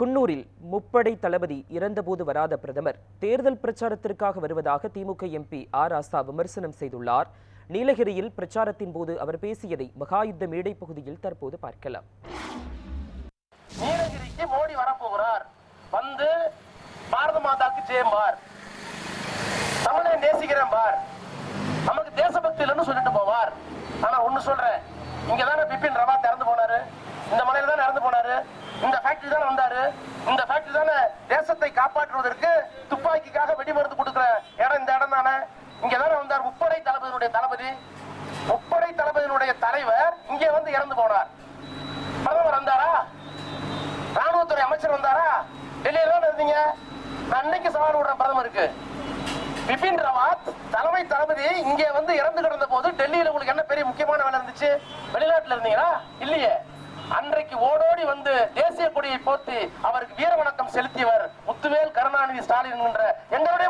குன்னூரில் முப்படை தளபதி இறந்தபோது வராத பிரதமர் தேர்தல் பிரச்சாரத்திற்காக வருவதாக திமுக எம்பி ஆர் ராசா விமர்சனம் செய்துள்ளார். நீலகிரியில் பிரச்சாரத்தின் போது அவர் பேசியதை மகாயுத்த மேடை பகுதியில் தற்போது பார்க்கலாம். நீலகிரிக்கு மோடி வரப்போகிறார், வந்து பாரத மாதாக்கு ஜெயம் பார், தமிழை நேசிக்கிறேன் பார், நமக்கு தேசபக்தி இல்லைன்னு சொல்லிட்டு போவார். ஆனா ஒண்ணு சொல்றேன், இங்கதானே பிபின் ராவத் இறந்து போனாரு, இந்த மலையில தானே இறந்து போனாரு, இந்த ஃபேக்டரி தானே வந்தாரு, இந்த ஃபேக்டரி தானே தேசத்தை காப்பாற்றுவதற்கு துப்பாக்கிக்காக வெடிமருந்து கொடுக்கிற இடம் இந்த இடம் தானே, இங்க தானே வந்தார் முப்படை தளபதியினுடைய தளபதி, முப்படை தளபதியினுடைய தலைவர் இங்கே வந்து இறந்து போனார். பிரதமர் வந்தாரா, ராணுவத்துறை அமைச்சர் வந்தாரா, டெல்லியில தான் இருந்தீங்க. நான் இன்னைக்கு சவால் விடுறேன் பிரதமருக்கு, பிபின் ராவத் தலைமை தளபதி இங்கே வந்து இறந்து கிடந்த போது டெல்லியில உங்களுக்கு என்ன பெரிய முக்கியமான வேலை இருந்துச்சு? வெளிநாட்டுல இருந்தீங்களா? இல்லையே. அன்றைக்கு ஓடோடி வந்து தேசிய கொடியை போர்த்தி அவருக்கு வீர வணக்கம் செலுத்தியவர் முத்துவேல் கருணாநிதி ஸ்டாலின் என்ற எங்களுடைய